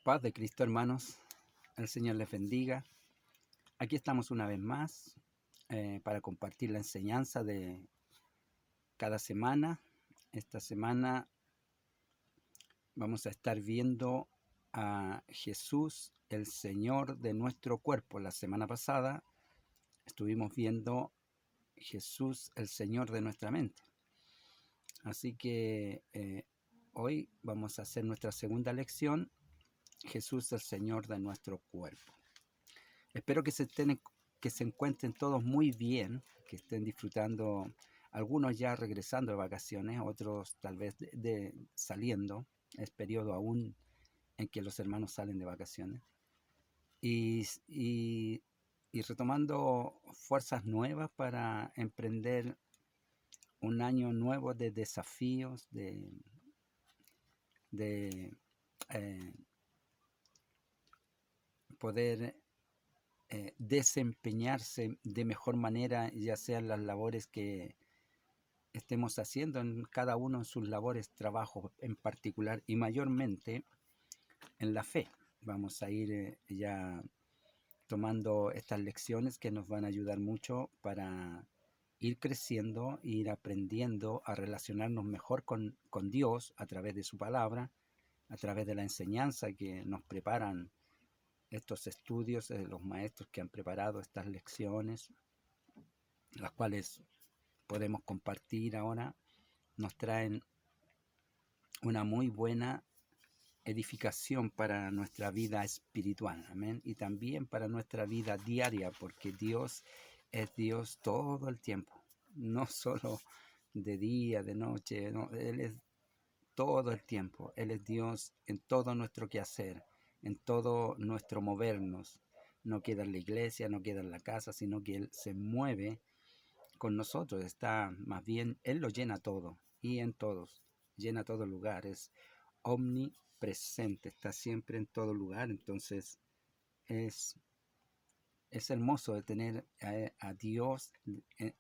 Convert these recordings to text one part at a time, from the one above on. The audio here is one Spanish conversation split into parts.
Paz de Cristo, hermanos. El Señor les bendiga. Aquí estamos una vez más para compartir la enseñanza de cada semana. Esta semana vamos a estar viendo a Jesús, el Señor de nuestro cuerpo. La semana pasada estuvimos viendo Jesús, el Señor de nuestra mente. Así que hoy vamos a hacer nuestra segunda lección, Jesús, el Señor de nuestro cuerpo. Espero que se encuentren todos muy bien, que estén disfrutando, algunos ya regresando de vacaciones, otros tal vez saliendo. Es periodo aún en que los hermanos salen de vacaciones. Y, y, y retomando fuerzas nuevas para emprender un año nuevo de desafíos, de poder desempeñarse de mejor manera, ya sean las labores que estemos haciendo, en cada uno en sus labores, trabajo en particular y mayormente en la fe. Vamos a ir ya tomando estas lecciones que nos van a ayudar mucho para ir creciendo, ir aprendiendo a relacionarnos mejor con Dios a través de su palabra, a través de la enseñanza que nos preparan estos estudios, los maestros que han preparado estas lecciones, las cuales podemos compartir ahora, nos traen una muy buena edificación para nuestra vida espiritual, amén, y también para nuestra vida diaria, porque Dios es Dios todo el tiempo, no solo de día, de noche, no, Él es todo el tiempo, Él es Dios en todo nuestro quehacer, en todo nuestro movernos. No queda en la iglesia, no queda en la casa, sino que Él se mueve con nosotros, está más bien, Él lo llena todo y en todos, llena todo lugar, es omnipresente, está siempre en todo lugar. Entonces es, es hermoso de tener a Dios,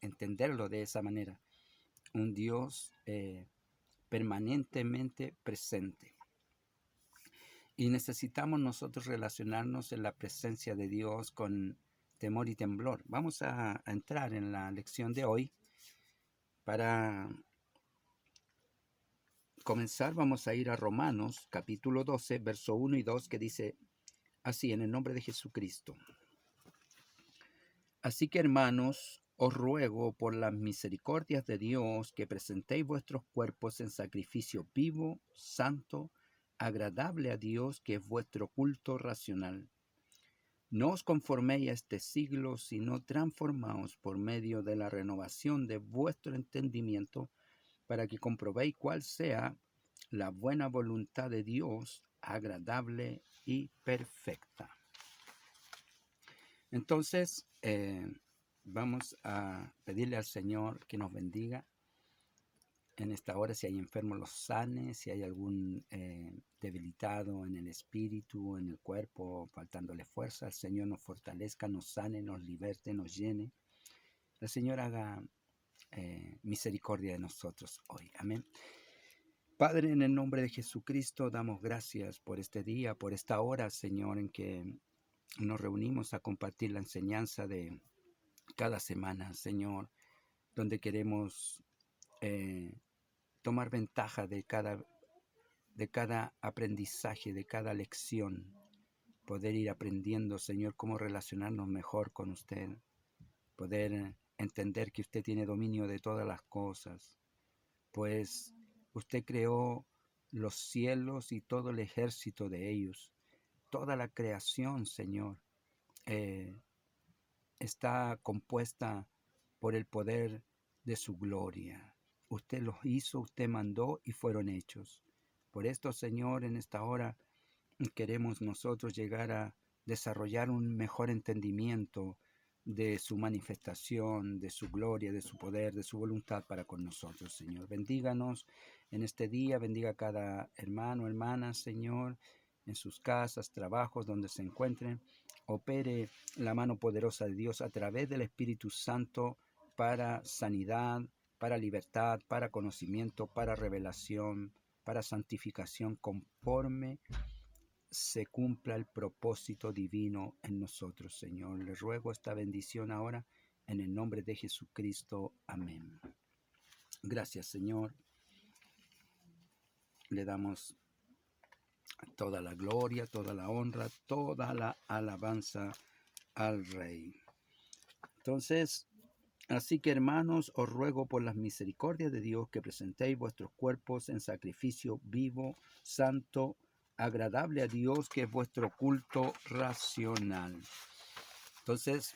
entenderlo de esa manera, un Dios permanentemente presente. Y necesitamos nosotros relacionarnos en la presencia de Dios con temor y temblor. Vamos a entrar en la lección de hoy. Para comenzar vamos a ir a Romanos capítulo 12, verso 1 y 2, que dice así, en el nombre de Jesucristo. Así que, hermanos, os ruego por las misericordias de Dios que presentéis vuestros cuerpos en sacrificio vivo, santo, agradable a Dios, que es vuestro culto racional. No os conforméis a este siglo, sino transformaos por medio de la renovación de vuestro entendimiento, para que comprobéis cuál sea la buena voluntad de Dios, agradable y perfecta. Entonces, vamos a pedirle al Señor que nos bendiga en esta hora. Si hay enfermos, los sane. Si hay algún debilitado en el espíritu, en el cuerpo, faltándole fuerza, el Señor nos fortalezca, nos sane, nos liberte, nos llene. El Señor haga misericordia de nosotros hoy. Amén. Padre, en el nombre de Jesucristo, damos gracias por este día, por esta hora, Señor, en que nos reunimos a compartir la enseñanza de cada semana, Señor, donde queremos tomar ventaja de cada aprendizaje, de cada lección, poder ir aprendiendo, Señor, cómo relacionarnos mejor con usted, poder entender que usted tiene dominio de todas las cosas, pues usted creó los cielos y todo el ejército de ellos, toda la creación, Señor, está compuesta por el poder de su gloria. Usted los hizo, usted mandó y fueron hechos. Por esto, Señor, en esta hora queremos nosotros llegar a desarrollar un mejor entendimiento de su manifestación, de su gloria, de su poder, de su voluntad para con nosotros, Señor. Bendíganos en este día, bendiga a cada hermano, hermana, Señor, en sus casas, trabajos, donde se encuentren. Opere la mano poderosa de Dios a través del Espíritu Santo para sanidad, para libertad, para conocimiento, para revelación, para santificación, conforme se cumpla el propósito divino en nosotros, Señor. Le ruego esta bendición ahora en el nombre de Jesucristo. Amén. Gracias, Señor. Le damos toda la gloria, toda la honra, toda la alabanza al Rey. Entonces, así que hermanos, os ruego por las misericordias de Dios que presentéis vuestros cuerpos en sacrificio vivo, santo, agradable a Dios, que es vuestro culto racional. Entonces,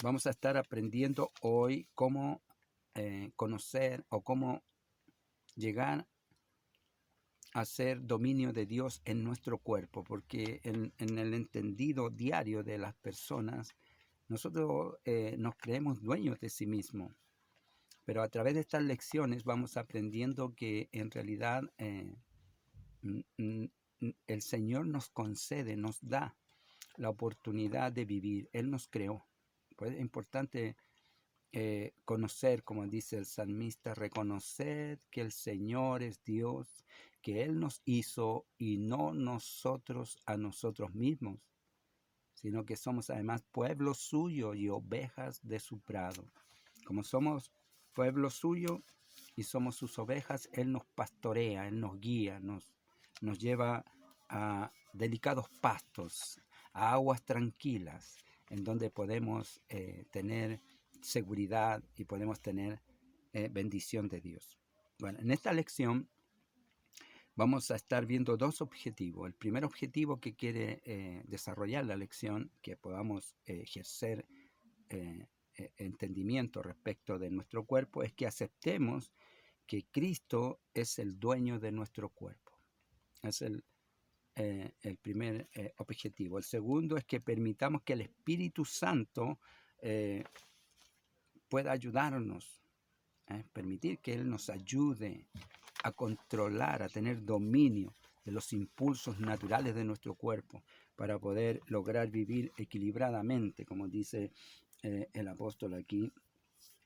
vamos a estar aprendiendo hoy cómo conocer o cómo llegar a ser dominio de Dios en nuestro cuerpo, porque en el entendido diario de las personas, nosotros nos creemos dueños de sí mismos, pero a través de estas lecciones vamos aprendiendo que en realidad el Señor nos concede, nos da la oportunidad de vivir. Él nos creó. Pues es importante conocer, como dice el salmista, reconocer que el Señor es Dios, que Él nos hizo y no nosotros a nosotros mismos, sino que somos además pueblo suyo y ovejas de su prado. Como somos pueblo suyo y somos sus ovejas, Él nos pastorea, Él nos guía, nos lleva a delicados pastos, a aguas tranquilas, en donde podemos tener seguridad y podemos tener bendición de Dios. Bueno, en esta lección vamos a estar viendo dos objetivos. El primer objetivo que quiere desarrollar la lección, que podamos ejercer entendimiento respecto de nuestro cuerpo, es que aceptemos que Cristo es el dueño de nuestro cuerpo. Es el primer objetivo. El segundo es que permitamos que el Espíritu Santo pueda ayudarnos, permitir que Él nos ayude a controlar, a tener dominio de los impulsos naturales de nuestro cuerpo para poder lograr vivir equilibradamente, como dice el apóstol aquí,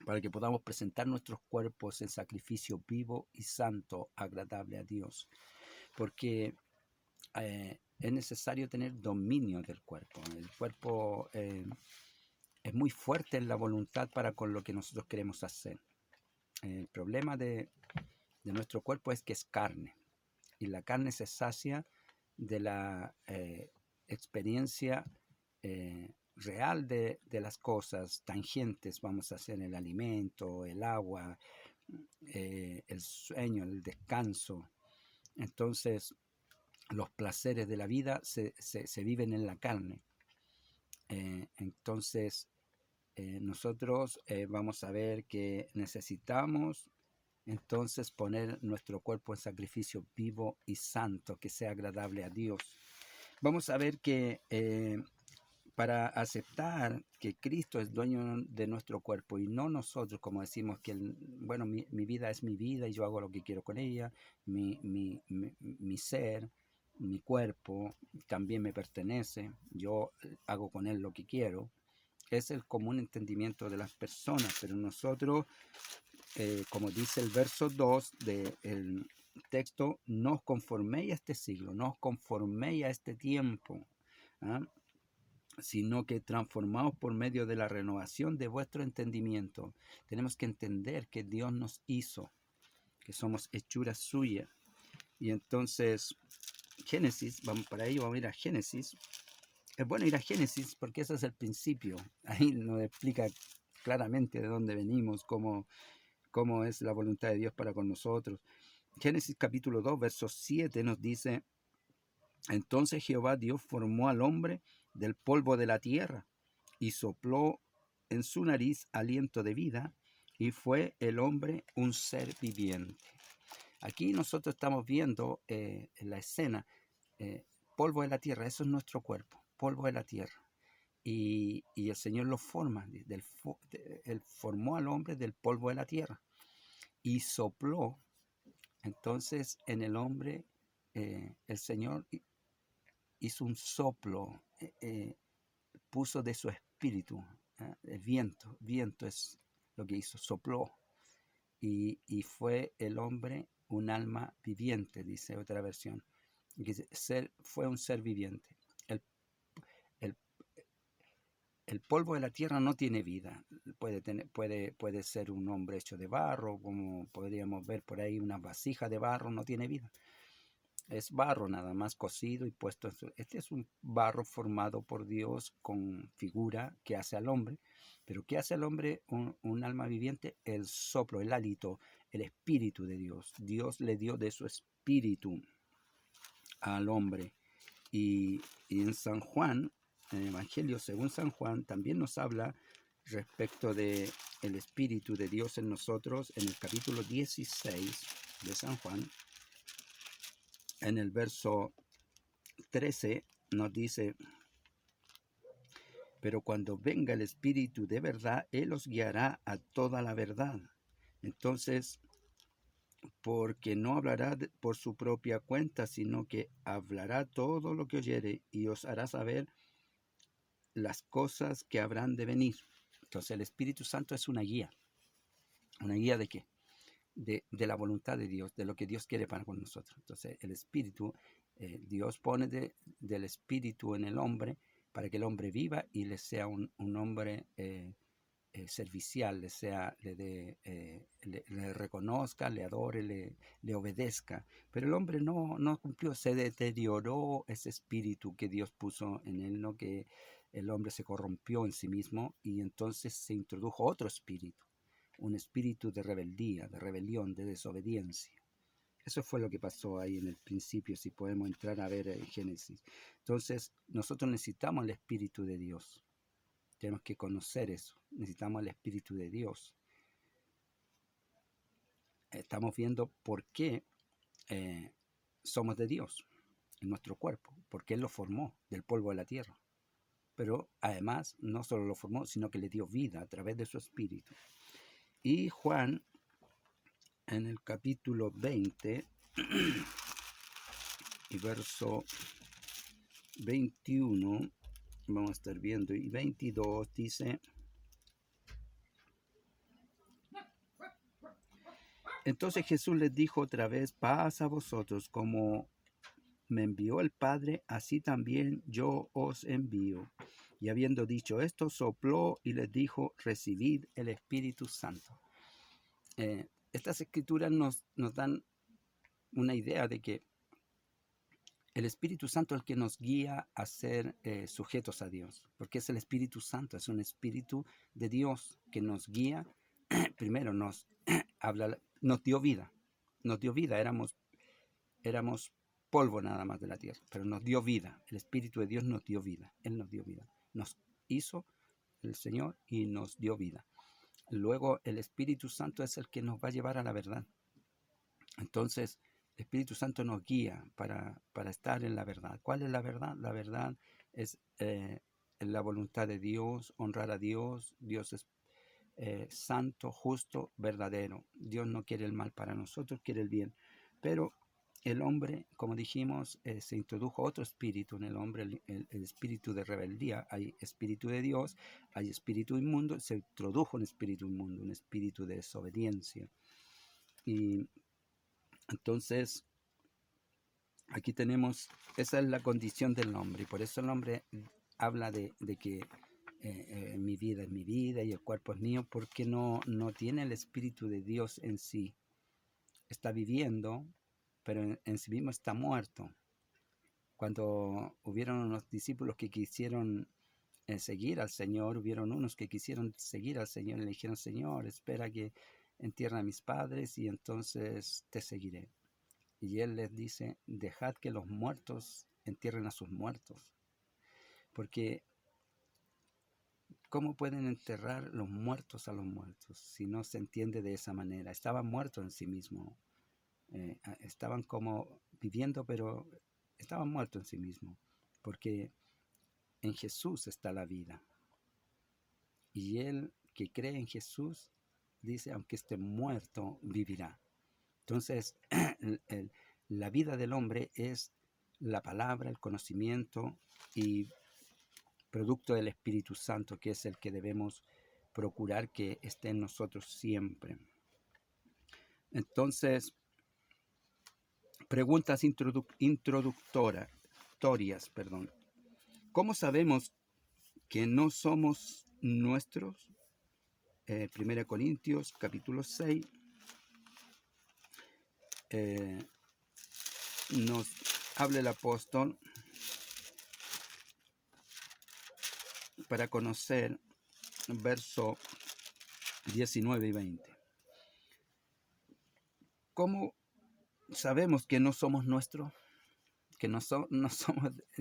para que podamos presentar nuestros cuerpos en sacrificio vivo y santo, agradable a Dios. Porque es necesario tener dominio del cuerpo. El cuerpo es muy fuerte en la voluntad para con lo que nosotros queremos hacer. El problema de nuestro cuerpo es que es carne, y la carne se sacia de la experiencia real de las cosas tangentes, vamos a hacer el alimento, el agua, el sueño, el descanso. Entonces, los placeres de la vida se viven en la carne. Entonces, nosotros vamos a ver que necesitamos entonces poner nuestro cuerpo en sacrificio vivo y santo, que sea agradable a Dios. Vamos a ver que para aceptar que Cristo es dueño de nuestro cuerpo y no nosotros, como decimos que, bueno, mi vida es mi vida y yo hago lo que quiero con ella, mi ser, mi cuerpo también me pertenece, yo hago con él lo que quiero. Es el común entendimiento de las personas, pero nosotros, como dice el verso 2 del texto, no os conforméis a este siglo, no os conforméis a este tiempo, ¿ah? Sino que transformaos por medio de la renovación de vuestro entendimiento. Tenemos que entender que Dios nos hizo, que somos hechuras suyas. Y entonces, Génesis, vamos para ahí, vamos a ir a Génesis. Es bueno ir a Génesis porque ese es el principio. Ahí nos explica claramente de dónde venimos, cómo es la voluntad de Dios para con nosotros. Génesis capítulo 2, verso 7 nos dice: entonces Jehová Dios formó al hombre del polvo de la tierra y sopló en su nariz aliento de vida, y fue el hombre un ser viviente. Aquí nosotros estamos viendo en la escena, polvo de la tierra, eso es nuestro cuerpo, polvo de la tierra. Y el Señor lo forma, Él formó al hombre del polvo de la tierra y sopló. Entonces en el hombre el Señor hizo un soplo, puso de su espíritu, el viento es lo que hizo, sopló, y fue el hombre un alma viviente, dice otra versión. Fue un ser viviente. El, el, el polvo de la tierra no tiene vida. Puede ser un hombre hecho de barro, como podríamos ver por ahí, una vasija de barro, no tiene vida. Es barro nada más cocido y puesto. Este es un barro formado por Dios con figura que hace al hombre. Pero ¿qué hace al hombre un alma viviente? El soplo, el hálito, el espíritu de Dios. Dios le dio de su espíritu al hombre. Y en San Juan, en el Evangelio según San Juan, también nos habla respecto de el espíritu de Dios en nosotros, en el capítulo 16 de San Juan. En el verso 13 nos dice: pero cuando venga el Espíritu de verdad, Él os guiará a toda la verdad. Entonces, porque no hablará por su propia cuenta, sino que hablará todo lo que oyere y os hará saber las cosas que habrán de venir. Entonces, el Espíritu Santo es una guía. ¿Una guía de qué? De la voluntad de Dios, de lo que Dios quiere para con nosotros. Entonces, el Espíritu, Dios pone del Espíritu en el hombre para que el hombre viva y le sea un hombre servicial, le reconozca, le adore, le obedezca. Pero el hombre no cumplió, se deterioró ese espíritu que Dios puso en él, ¿no? Que el hombre se corrompió en sí mismo y entonces se introdujo otro espíritu, un espíritu de rebeldía, de rebelión, de desobediencia. Eso fue lo que pasó ahí en el principio, si podemos entrar a ver en Génesis. Entonces, nosotros necesitamos el Espíritu de Dios. Tenemos que conocer eso. Necesitamos el Espíritu de Dios. Estamos viendo por qué somos de Dios en nuestro cuerpo, porque Él lo formó del polvo de la tierra. Pero además, no solo lo formó, sino que le dio vida a través de su Espíritu. Y Juan, en el capítulo 20 y verso 21, vamos a estar viendo, y 22 dice: entonces Jesús les dijo otra vez: paz a vosotros, como me envió el Padre, así también yo os envío. Y habiendo dicho esto, sopló y les dijo: recibid el Espíritu Santo. Estas escrituras nos dan una idea de que el Espíritu Santo es el que nos guía a ser sujetos a Dios, porque es el Espíritu Santo, es un Espíritu de Dios que nos guía. Primero nos dio vida, éramos polvo nada más de la tierra, pero nos dio vida. El Espíritu de Dios nos dio vida, Él nos dio vida, nos hizo el Señor y nos dio vida. Luego el Espíritu Santo es el que nos va a llevar a la verdad. Entonces el Espíritu Santo nos guía para estar en la verdad. ¿Cuál es la verdad? La verdad es la voluntad de Dios, honrar a Dios. Dios es santo, justo, verdadero. Dios no quiere el mal para nosotros, quiere el bien. Pero el hombre, como dijimos, se introdujo otro espíritu en el hombre, el espíritu de rebeldía. Hay espíritu de Dios, hay espíritu inmundo, se introdujo un espíritu inmundo, un espíritu de desobediencia. Y entonces, aquí tenemos, esa es la condición del hombre, y por eso el hombre habla de que mi vida es mi vida y el cuerpo es mío, porque no tiene el Espíritu de Dios en sí. Está viviendo, pero en sí mismo está muerto. Cuando hubieron unos discípulos que quisieron seguir al Señor, hubieron unos que quisieron seguir al Señor y le dijeron: Señor, espera que entierren a mis padres y entonces te seguiré. Y Él les dice: dejad que los muertos entierren a sus muertos. Porque ¿cómo pueden enterrar los muertos a los muertos si no se entiende de esa manera? Estaban muertos en sí mismos. Estaban como viviendo, pero estaban muertos en sí mismos. Porque en Jesús está la vida. Y el que cree en Jesús dice: aunque esté muerto, vivirá. Entonces, la vida del hombre es la palabra, el conocimiento y producto del Espíritu Santo, que es el que debemos procurar que esté en nosotros siempre. Entonces, Preguntas introductorias. ¿Cómo sabemos que no somos nuestros? 1 Corintios capítulo 6 nos habla el apóstol para conocer verso 19 y 20. ¿Cómo sabemos que no somos nuestros? Que no somos,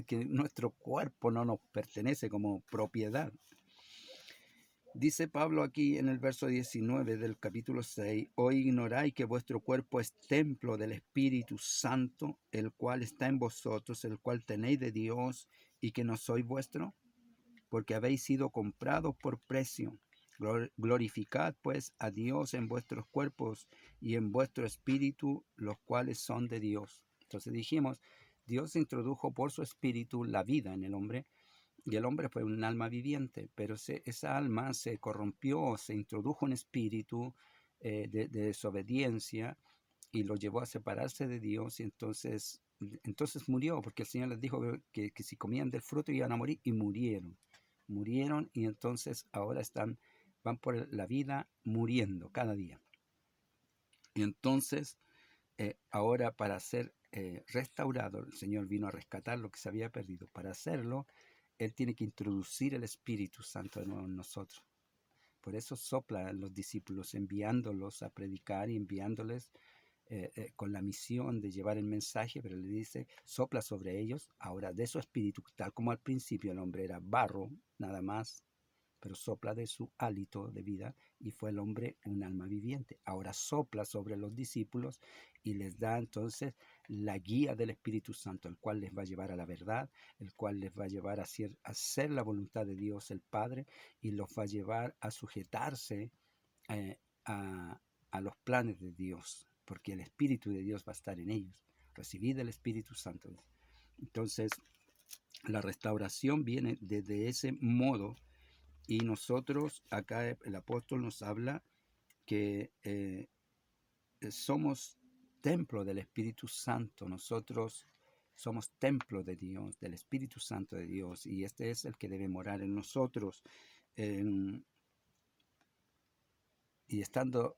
que nuestro cuerpo no nos pertenece como propiedad. Dice Pablo aquí en el verso 19 del capítulo 6, ¿o ignoráis que vuestro cuerpo es templo del Espíritu Santo, el cual está en vosotros, el cual tenéis de Dios, y que no sois vuestro? Porque habéis sido comprados por precio. Glorificad pues a Dios en vuestros cuerpos y en vuestro espíritu, los cuales son de Dios. Entonces dijimos, Dios introdujo por su espíritu la vida en el hombre, y el hombre fue un alma viviente, pero esa alma se corrompió, se introdujo un espíritu de desobediencia y lo llevó a separarse de Dios, y entonces murió, porque el Señor les dijo que si comían del fruto iban a morir, y murieron, y entonces ahora van por la vida muriendo cada día. Y entonces ahora, para ser restaurado, el Señor vino a rescatar lo que se había perdido. Para hacerlo, Él tiene que introducir el Espíritu Santo de nuevo en nosotros. Por eso sopla a los discípulos, enviándolos a predicar y enviándoles con la misión de llevar el mensaje, pero le dice, sopla sobre ellos ahora de su espíritu, tal como al principio el hombre era barro, nada más, pero sopla de su hálito de vida, y fue el hombre un alma viviente. Ahora sopla sobre los discípulos y les da entonces la guía del Espíritu Santo, el cual les va a llevar a la verdad, el cual les va a llevar a hacer la voluntad de Dios el Padre, y los va a llevar a sujetarse eh, a los planes de Dios, porque el Espíritu de Dios va a estar en ellos. Recibid el Espíritu Santo. Entonces, la restauración viene desde ese modo. Y nosotros, acá el apóstol nos habla que somos templo del Espíritu Santo. Nosotros somos templo de Dios, del Espíritu Santo de Dios, y este es el que debe morar en nosotros. Y estando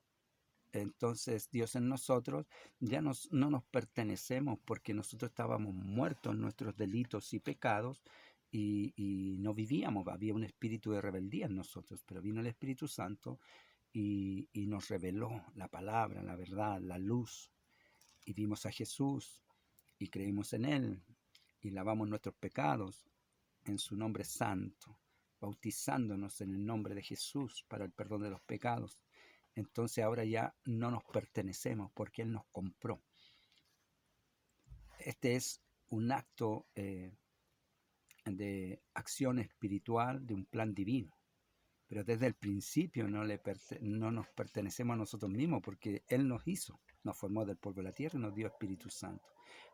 entonces Dios en nosotros, ya no nos pertenecemos, porque nosotros estábamos muertos en nuestros delitos y pecados, y no vivíamos, había un espíritu de rebeldía en nosotros, pero vino el Espíritu Santo y nos reveló la palabra, la verdad, la luz, y vimos a Jesús y creímos en Él y lavamos nuestros pecados en su nombre santo, bautizándonos en el nombre de Jesús para el perdón de los pecados. Entonces ahora ya no nos pertenecemos, porque Él nos compró. Este es un acto de acción espiritual, de un plan divino. Pero desde el principio no nos pertenecemos a nosotros mismos, porque Él nos hizo, nos formó del polvo de la tierra y nos dio Espíritu Santo.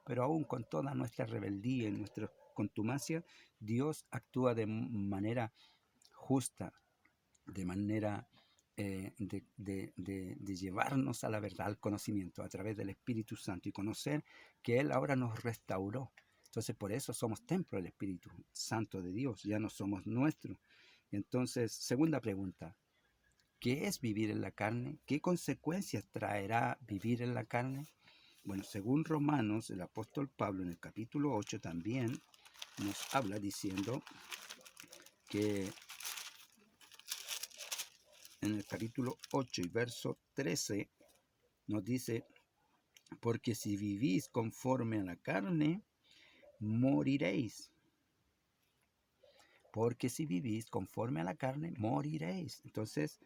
Pero aún con toda nuestra rebeldía y nuestra contumacia, Dios actúa de manera justa, de manera de llevarnos a la verdad, al conocimiento, a través del Espíritu Santo, y conocer que Él ahora nos restauró. Entonces, por eso somos templo del Espíritu Santo de Dios, ya no somos nuestros. Entonces, segunda pregunta, ¿qué es vivir en la carne? ¿Qué consecuencias traerá vivir en la carne? Bueno, según Romanos, el apóstol Pablo en el capítulo 8 también nos habla diciendo que en el capítulo 8 y verso 13 nos dice, porque si vivís conforme a la carne, moriréis. Porque si vivís conforme a la carne, moriréis. Entonces,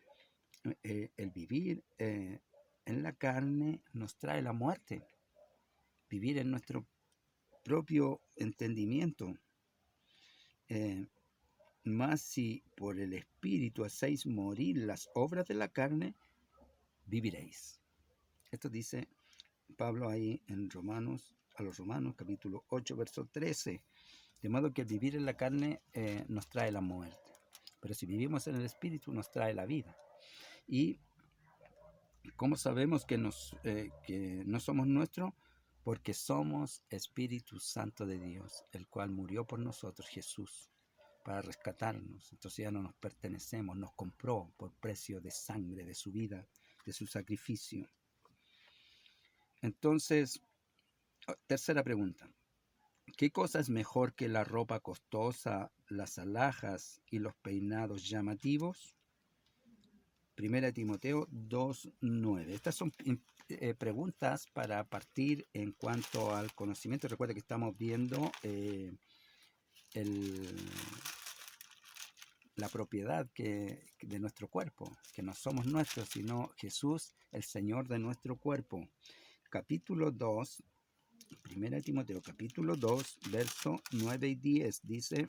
el vivir en la carne nos trae la muerte. Vivir en nuestro propio entendimiento. Más si por el Espíritu hacéis morir las obras de la carne, viviréis. Esto dice Pablo ahí en a los Romanos, capítulo 8, verso 13. De modo que vivir en la carne nos trae la muerte. Pero si vivimos en el Espíritu, nos trae la vida. ¿Y cómo sabemos que no somos nuestros? porque somos Espíritu Santo de Dios, el cual murió por nosotros, Jesús, para rescatarnos. Entonces ya no nos pertenecemos, nos compró por precio de sangre, de su vida, de su sacrificio. Entonces, tercera pregunta. ¿Qué cosa es mejor que la ropa costosa, las alhajas y los peinados llamativos? Primera Timoteo 2:9. Estas son preguntas para partir en cuanto al conocimiento. Recuerda que estamos viendo la propiedad de nuestro cuerpo, que no somos nuestros, sino Jesús, el Señor de nuestro cuerpo. Capítulo 2, Primera Timoteo, capítulo 2, verso 9 y 10, dice: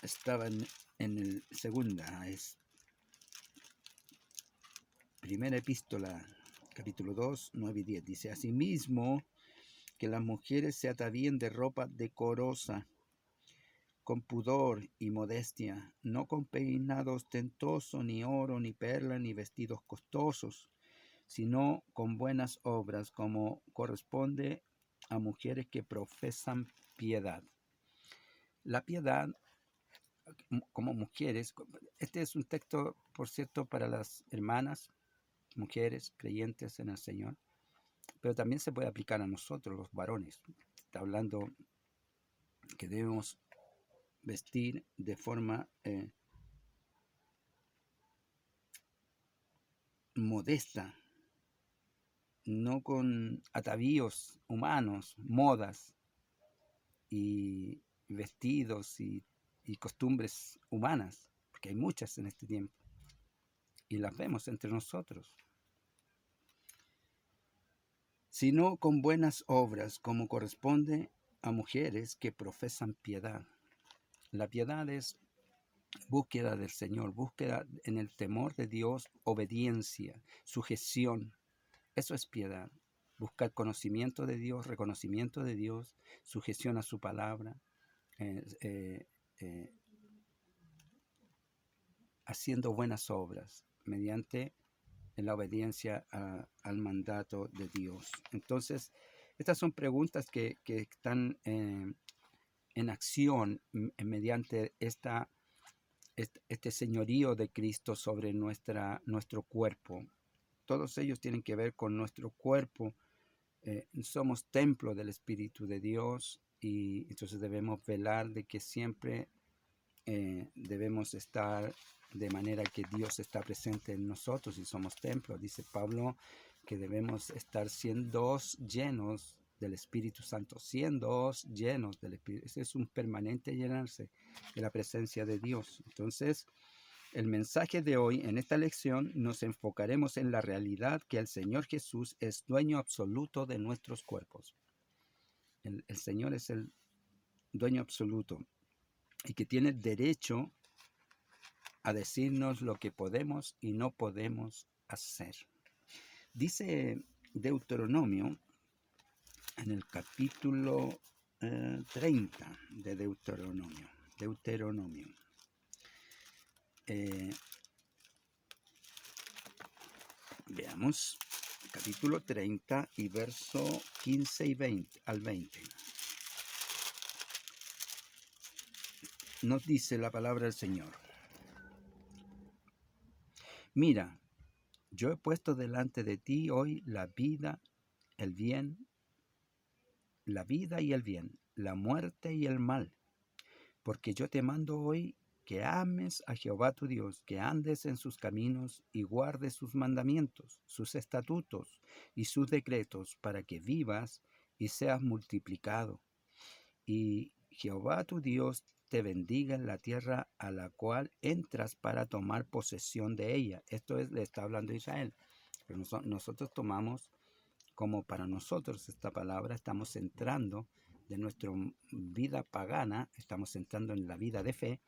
estaba en el segunda, es primera epístola, capítulo 2, 9 y 10, dice: asimismo, que las mujeres se atavíen de ropa decorosa, con pudor y modestia, no con peinado ostentoso, ni oro, ni perla, ni vestidos costosos, sino con buenas obras, como corresponde a mujeres que profesan piedad. La piedad, como mujeres, este es un texto, por cierto, para las hermanas, mujeres creyentes en el Señor, pero también se puede aplicar a nosotros, los varones. Está hablando que debemos vestir de forma modesta, no con atavíos humanos, modas y vestidos y costumbres humanas, porque hay muchas en este tiempo y las vemos entre nosotros, sino con buenas obras, como corresponde a mujeres que profesan piedad. La piedad es búsqueda del Señor, búsqueda en el temor de Dios, obediencia, sujeción. Eso es piedad. Buscar conocimiento de Dios, reconocimiento de Dios, sujeción a su palabra, eh, eh, haciendo buenas obras mediante la obediencia al mandato de Dios. Entonces, estas son preguntas que están en acción mediante este señorío de Cristo sobre nuestro cuerpo. Todos ellos tienen que ver con nuestro cuerpo. Somos templo del Espíritu de Dios y entonces debemos velar de que siempre debemos estar de manera que Dios está presente en nosotros y somos templo. Dice Pablo que debemos estar siendo llenos del Espíritu Santo, siendo llenos del Espíritu. Ese es un permanente llenarse de la presencia de Dios. Entonces, el mensaje de hoy, en esta lección, nos enfocaremos en la realidad que el Señor Jesús es dueño absoluto de nuestros cuerpos. El Señor es el dueño absoluto y que tiene derecho a decirnos lo que podemos y no podemos hacer. Dice Deuteronomio, en el capítulo 30 de Deuteronomio. Veamos, capítulo 30 y verso 15 y 20 al 20. Nos dice la palabra del Señor: mira, yo he puesto delante de ti hoy la vida, el bien, la vida y el bien, la muerte y el mal, porque yo te mando hoy que ames a Jehová tu Dios, que andes en sus caminos y guardes sus mandamientos, sus estatutos y sus decretos, para que vivas y seas multiplicado. Y Jehová tu Dios te bendiga en la tierra a la cual entras para tomar posesión de ella. Esto le está hablando a Israel. Pero nosotros tomamos como para nosotros esta palabra, estamos entrando de nuestra vida pagana, estamos entrando en la vida de fe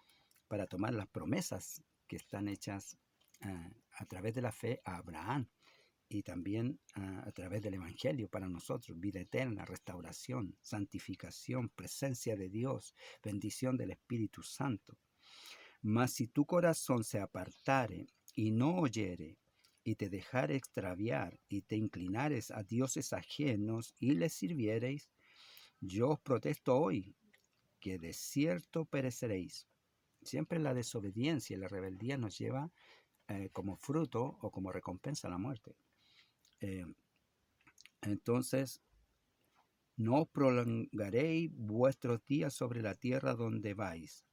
para tomar las promesas que están hechas a través de la fe a Abraham y también a través del Evangelio para nosotros: vida eterna, restauración, santificación, presencia de Dios, bendición del Espíritu Santo. Mas si tu corazón se apartare y no oyere, y te dejare extraviar, y te inclinares a dioses ajenos, y les sirviereis, yo os protesto hoy, que de cierto pereceréis. Siempre la desobediencia y la rebeldía nos lleva como fruto o como recompensa a la muerte. Eh, entonces, no prolongaréis vuestros días sobre la tierra donde vais,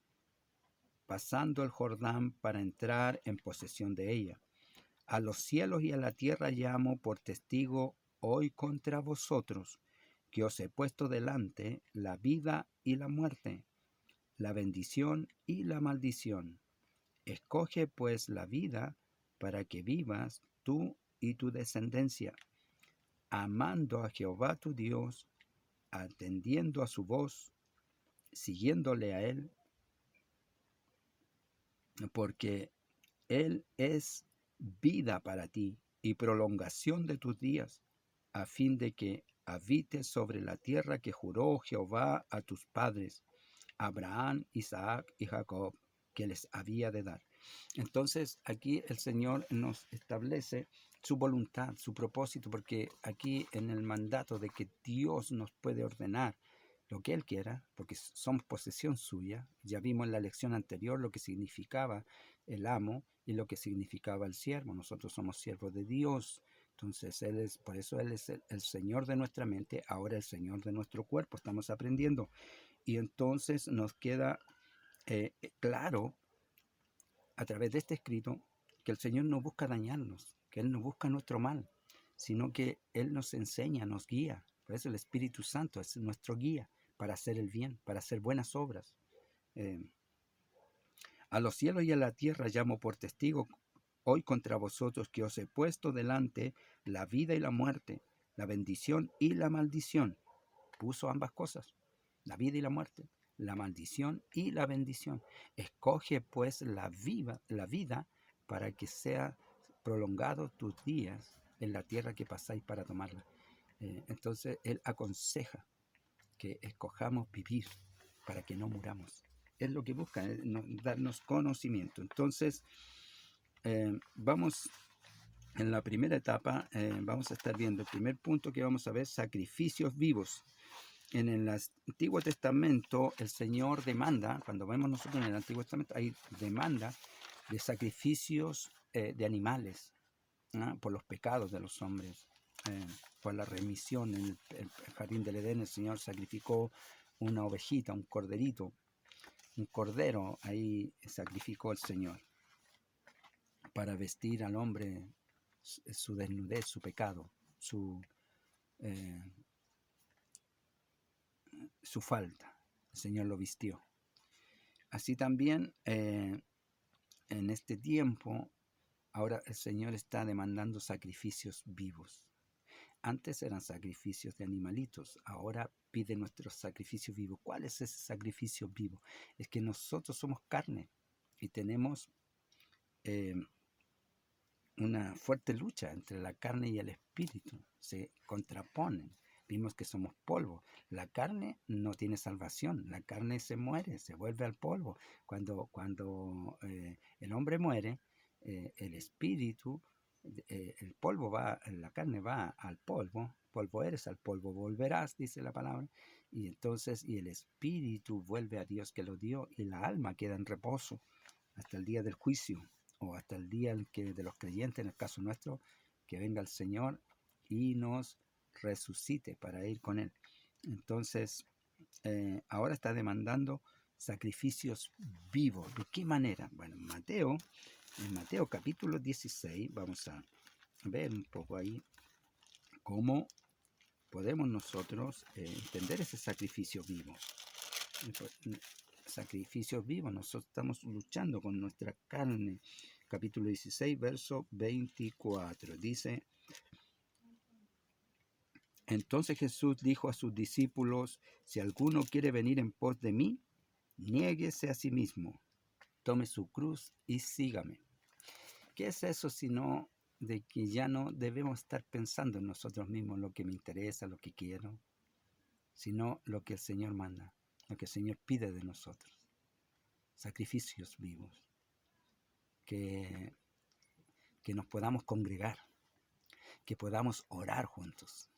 pasando el Jordán para entrar en posesión de ella. A los cielos y a la tierra llamo por testigo hoy contra vosotros, que os he puesto delante la vida y la muerte, la bendición y la maldición. Escoge pues la vida para que vivas tú y tu descendencia, amando a Jehová tu Dios, atendiendo a su voz, siguiéndole a Él, porque Él es vida para ti y prolongación de tus días, a fin de que habites sobre la tierra que juró Jehová a tus padres, Abraham, Isaac y Jacob, que les había de dar. Entonces aquí el Señor nos establece su voluntad, su propósito, porque aquí en el mandato de que Dios nos puede ordenar lo que Él quiera, porque somos posesión suya, ya vimos en la lección anterior lo que significaba el amo y lo que significaba el siervo. Nosotros somos siervos de Dios, entonces por eso Él es el Señor de nuestra mente, ahora el Señor de nuestro cuerpo, estamos aprendiendo. Y entonces nos queda claro a través de este escrito que el Señor no busca dañarnos, que Él no busca nuestro mal, sino que Él nos enseña, nos guía. Por eso el Espíritu Santo es nuestro guía para hacer el bien, para hacer buenas obras. Eh, a los cielos y a la tierra llamo por testigo hoy contra vosotros que os he puesto delante la vida y la muerte, la bendición y la maldición. Puso ambas cosas, la vida y la muerte, la maldición y la bendición. Escoge pues la vida para que sea prolongado tus días en la tierra que pasáis para tomarla. Entonces Él aconseja que escojamos vivir para que no muramos. Es lo que busca, darnos conocimiento. Entonces, vamos en la primera etapa, vamos a estar viendo el primer punto que vamos a ver, sacrificios vivos. En el Antiguo Testamento el Señor demanda, cuando vemos nosotros en el Antiguo Testamento, hay demanda de sacrificios de animales, ¿no? Por los pecados de los hombres, por la remisión. En el jardín del Edén el Señor sacrificó una ovejita, un corderito, un cordero, ahí sacrificó el Señor para vestir al hombre su desnudez, su pecado, eh, su falta. El Señor lo vistió. Así también en este tiempo, ahora el Señor está demandando sacrificios vivos. Antes eran sacrificios de animalitos, ahora pide nuestros sacrificios vivos. ¿Cuál es ese sacrificio vivo? Es que nosotros somos carne y tenemos una fuerte lucha entre la carne y el espíritu. Se contraponen. Vimos que somos polvo. La carne no tiene salvación. La carne se muere, se vuelve al polvo. Cuando el hombre muere, el espíritu, el polvo va, la carne va al polvo. Polvo eres, al polvo volverás, dice la palabra. Y entonces, y el espíritu vuelve a Dios que lo dio, y la alma queda en reposo hasta el día del juicio, o hasta el día en que de los creyentes, en el caso nuestro, que venga el Señor y nos resucite para ir con Él. Entonces, ahora está demandando sacrificios vivos. ¿De qué manera? Bueno, en Mateo capítulo 16, vamos a ver un poco ahí cómo podemos nosotros entender ese sacrificio vivo. Sacrificios vivos, nosotros estamos luchando con nuestra carne. Capítulo 16, verso 24, dice: entonces Jesús dijo a sus discípulos: si alguno quiere venir en pos de mí, niéguese a sí mismo, tome su cruz y sígame. ¿Qué es eso sino de que ya no debemos estar pensando en nosotros mismos, lo que me interesa, lo que quiero, sino lo que el Señor manda, lo que el Señor pide de nosotros? Sacrificios vivos, que que nos podamos congregar, que podamos orar juntos,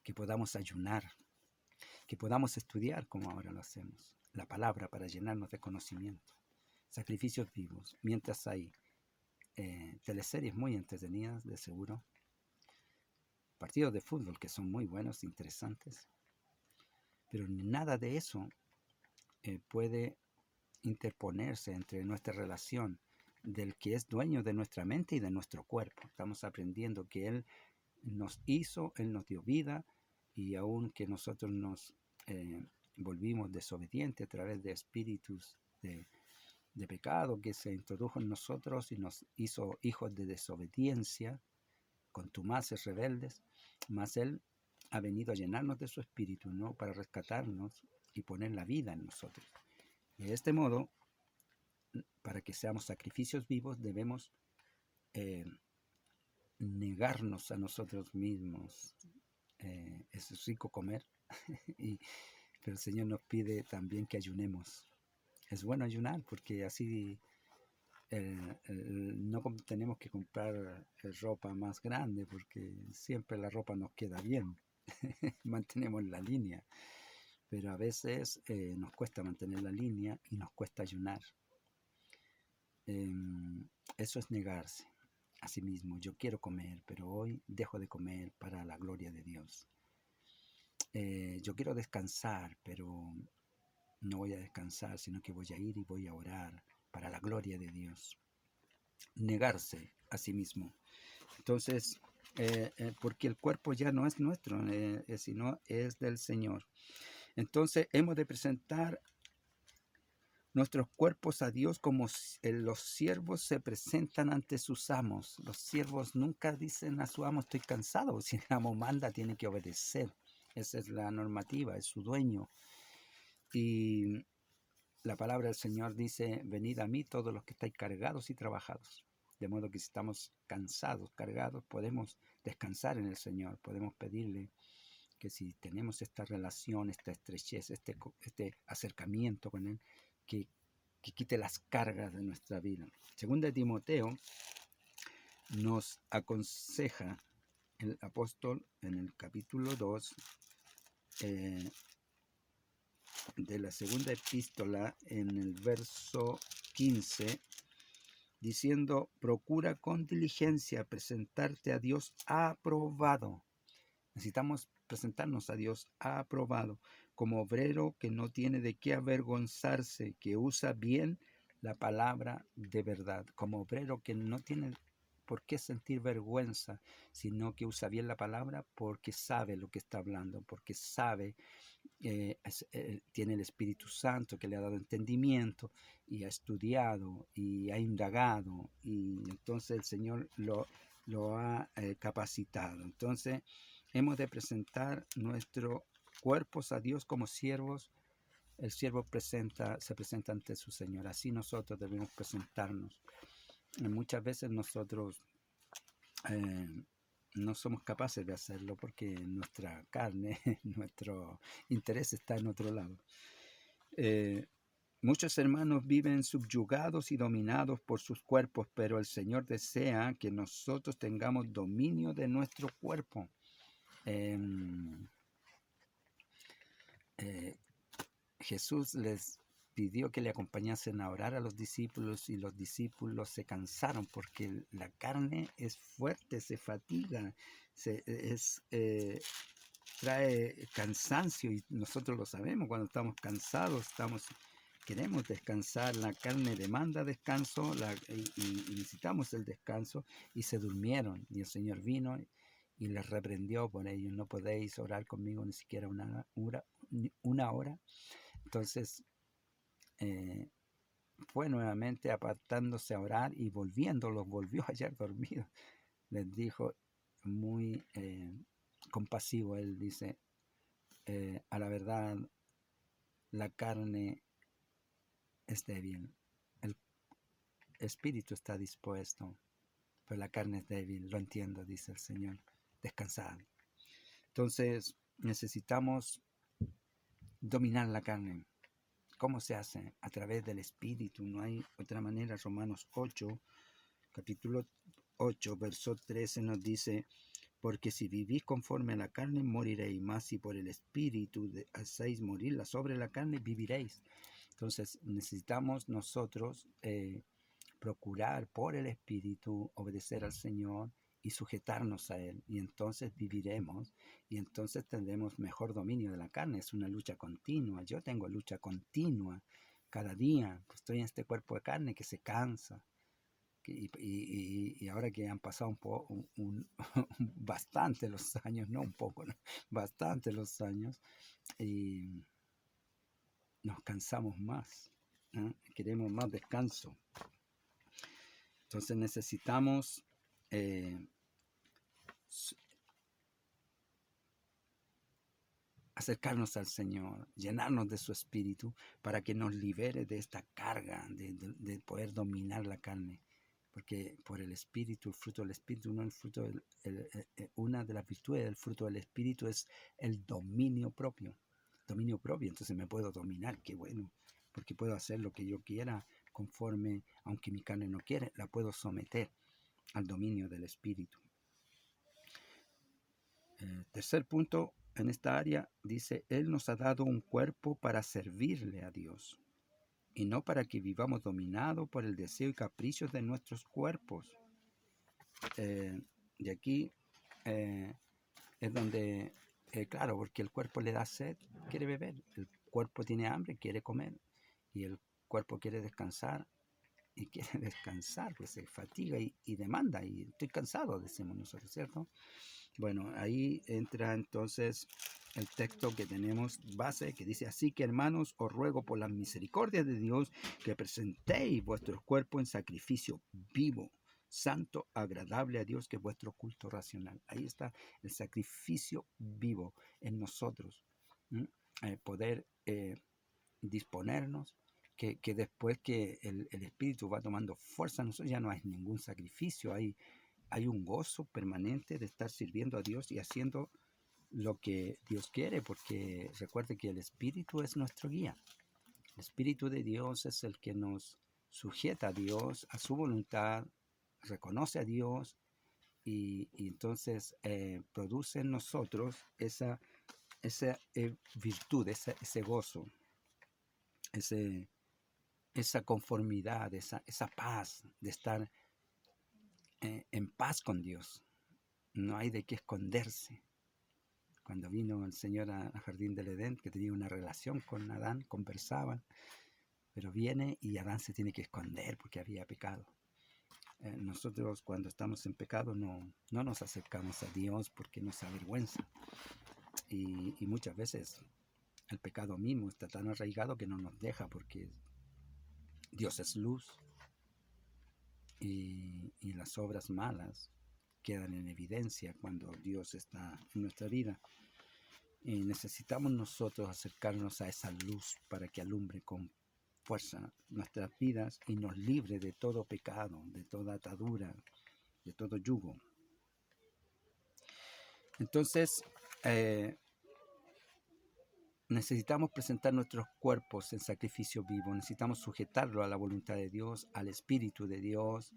que podamos ayunar, que podamos estudiar como ahora lo hacemos, la palabra para llenarnos de conocimiento, sacrificios vivos, mientras hay teleseries muy entretenidas, de seguro, partidos de fútbol que son muy buenos, interesantes, pero nada de eso puede interponerse entre nuestra relación del que es dueño de nuestra mente y de nuestro cuerpo. Estamos aprendiendo que Él nos hizo, Él nos dio vida, y aun que nosotros nos volvimos desobedientes a través de espíritus de pecado que se introdujo en nosotros y nos hizo hijos de desobediencia, contumaces, rebeldes, mas Él ha venido a llenarnos de su espíritu, ¿no?, para rescatarnos y poner la vida en nosotros. De este modo, para que seamos sacrificios vivos, debemos negarnos a nosotros mismos. Es rico comer, pero el Señor nos pide también que ayunemos. Es bueno ayunar porque así no tenemos que comprar ropa más grande, porque siempre la ropa nos queda bien. Mantenemos la línea, pero a veces nos cuesta mantener la línea y nos cuesta ayunar. Eso es negarse a sí mismo. Yo quiero comer, pero hoy dejo de comer para la gloria de Dios. Yo quiero descansar, pero no voy a descansar, sino que voy a ir y voy a orar para la gloria de Dios. Negarse a sí mismo. Entonces, porque el cuerpo ya no es nuestro, sino es del Señor. Entonces, hemos de presentar nuestros cuerpos a Dios como los siervos se presentan ante sus amos. Los siervos nunca dicen a su amo, estoy cansado. Si el amo manda, tiene que obedecer. Esa es la normativa, es su dueño. Y la palabra del Señor dice, venid a mí todos los que estáis cargados y trabajados. De modo que si estamos cansados, cargados, podemos descansar en el Señor. Podemos pedirle que si tenemos esta relación, esta estrechez, este acercamiento con Él, que quite las cargas de nuestra vida. Según de Timoteo, nos aconseja el apóstol en el capítulo 2 de la segunda epístola, en el verso 15, diciendo, procura con diligencia presentarte a Dios aprobado. Necesitamos presentarnos a Dios aprobado, como obrero que no tiene de qué avergonzarse, que usa bien la palabra de verdad, como obrero que no tiene por qué sentir vergüenza, sino que usa bien la palabra porque sabe lo que está hablando, porque sabe, tiene el Espíritu Santo que le ha dado entendimiento y ha estudiado y ha indagado, y entonces el Señor lo ha capacitado. Entonces, hemos de presentar nuestros cuerpos a Dios como siervos. El siervo se presenta ante su Señor. Así nosotros debemos presentarnos. Muchas veces nosotros no somos capaces de hacerlo porque nuestra carne, nuestro interés está en otro lado. Muchos hermanos viven subyugados y dominados por sus cuerpos, pero el Señor desea que nosotros tengamos dominio de nuestro cuerpo. Jesús les pidió que le acompañasen a orar a los discípulos, y los discípulos se cansaron porque la carne es fuerte, se fatiga, trae cansancio, y nosotros lo sabemos. Cuando estamos cansados, queremos descansar, la carne demanda descanso, y necesitamos el descanso, y se durmieron, y el Señor vino y les reprendió por ello. No podéis orar conmigo ni siquiera una hora. Entonces fue nuevamente apartándose a orar, y los volvió a hallar dormidos. Les dijo muy compasivo, él dice, a la verdad, la carne es débil, el espíritu está dispuesto, pero la carne es débil. Lo entiendo, dice el Señor, descansad. Entonces necesitamos dominar la carne. ¿Cómo se hace? A través del Espíritu, no hay otra manera. Romanos 8, capítulo 8, verso 13 nos dice: porque si vivís conforme a la carne, moriréis, mas si por el Espíritu hacéis morir la sobre la carne, viviréis. Entonces necesitamos nosotros procurar por el Espíritu obedecer al Señor y sujetarnos a Él, y entonces viviremos, y entonces tendremos mejor dominio de la carne. Es una lucha continua. Yo tengo lucha continua cada día, pues estoy en este cuerpo de carne que se cansa, y ahora que han pasado bastante los años, no un poco, ¿no? Bastante los años, y nos cansamos más, ¿eh? Queremos más descanso. Entonces necesitamos acercarnos al Señor, llenarnos de su Espíritu para que nos libere de esta carga de poder dominar la carne. Porque por el Espíritu, el fruto del Espíritu, una de las virtudes del fruto del Espíritu es el dominio propio. Dominio propio, entonces me puedo dominar, qué bueno, porque puedo hacer lo que yo quiera conforme, aunque mi carne no quiere, la puedo someter al dominio del Espíritu. Tercer punto en esta área dice: Él nos ha dado un cuerpo para servirle a Dios y no para que vivamos dominados por el deseo y caprichos de nuestros cuerpos. Y aquí es donde, claro, porque el cuerpo le da sed, quiere beber, el cuerpo tiene hambre, quiere comer, y el cuerpo quiere descansar, y quiere descansar, pues se fatiga y demanda, y estoy cansado, decimos nosotros, ¿cierto? Bueno, ahí entra entonces el texto que tenemos base, que dice: así que, hermanos, os ruego por la misericordia de Dios que presentéis vuestros cuerpos en sacrificio vivo, santo, agradable a Dios, que es vuestro culto racional. Ahí está el sacrificio vivo en nosotros. Poder disponernos, que después que el Espíritu va tomando fuerza, nosotros ya no hay ningún sacrificio, hay un gozo permanente de estar sirviendo a Dios y haciendo lo que Dios quiere, porque recuerde que el Espíritu es nuestro guía. El Espíritu de Dios es el que nos sujeta a Dios, a su voluntad, reconoce a Dios, y entonces produce en nosotros esa virtud, ese gozo, esa conformidad, esa paz de estar en paz con Dios. No hay de qué esconderse. Cuando vino el Señor al jardín del Edén, que tenía una relación con Adán, conversaban, pero viene y Adán se tiene que esconder porque había pecado. Nosotros cuando estamos en pecado no nos acercamos a Dios porque nos avergüenza, y muchas veces el pecado mismo está tan arraigado que no nos deja, porque Dios es luz, y las obras malas quedan en evidencia cuando Dios está en nuestra vida. Y necesitamos nosotros acercarnos a esa luz para que alumbre con fuerza nuestras vidas y nos libre de todo pecado, de toda atadura, de todo yugo. Entonces, necesitamos presentar nuestros cuerpos en sacrificio vivo, necesitamos sujetarlo a la voluntad de Dios, al Espíritu de Dios,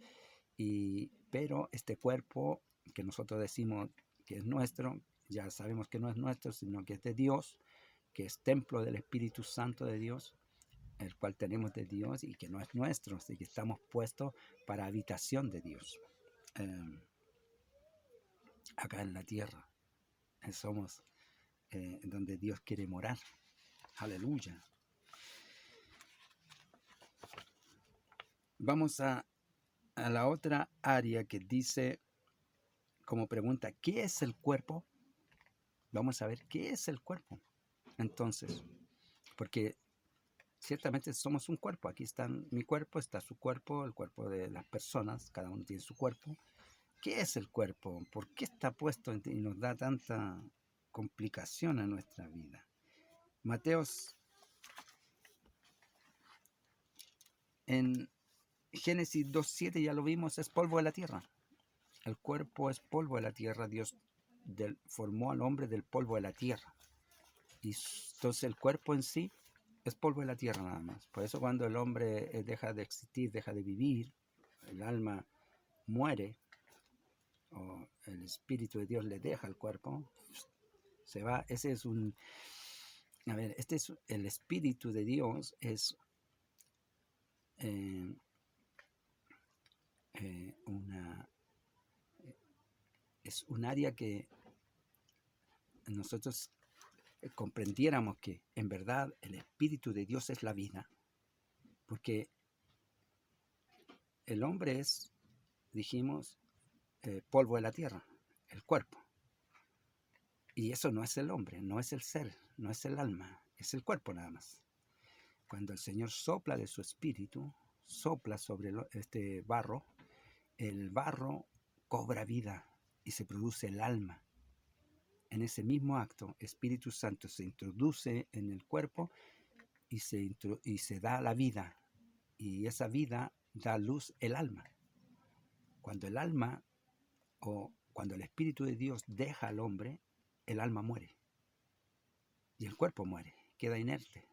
pero este cuerpo que nosotros decimos que es nuestro, ya sabemos que no es nuestro, sino que es de Dios, que es templo del Espíritu Santo de Dios, el cual tenemos de Dios y que no es nuestro, así que estamos puestos para habitación de Dios. Acá en la tierra somos donde Dios quiere morar. Aleluya. Vamos a la otra área que dice como pregunta: ¿qué es el cuerpo? Vamos a ver qué es el cuerpo. Entonces, porque ciertamente somos un cuerpo. Aquí está mi cuerpo, está su cuerpo, el cuerpo de las personas, cada uno tiene su cuerpo. ¿Qué es el cuerpo? ¿Por qué está puesto y nos da tanta complicación a nuestra vida? Mateos, en Génesis 2:7 ya lo vimos, es polvo de la tierra. El cuerpo es polvo de la tierra. Dios formó al hombre del polvo de la tierra. Y entonces el cuerpo en sí es polvo de la tierra nada más. Por eso cuando el hombre deja de existir, deja de vivir, el alma muere, o el Espíritu de Dios le deja el cuerpo, se va. Ese es un... A ver, el Espíritu de Dios eh, eh, una, es un área que nosotros comprendiéramos que en verdad el Espíritu de Dios es la vida, porque el hombre es, dijimos, polvo de la tierra, el cuerpo. Y eso no es el hombre, no es el ser, no es el alma, es el cuerpo nada más. Cuando el Señor sopla de su espíritu, sopla sobre este barro, el barro cobra vida y se produce el alma. En ese mismo acto, Espíritu Santo se introduce en el cuerpo y se da la vida. Y esa vida da luz el alma. Cuando el alma o cuando el Espíritu de Dios deja al hombre, el alma muere y el cuerpo muere, queda inerte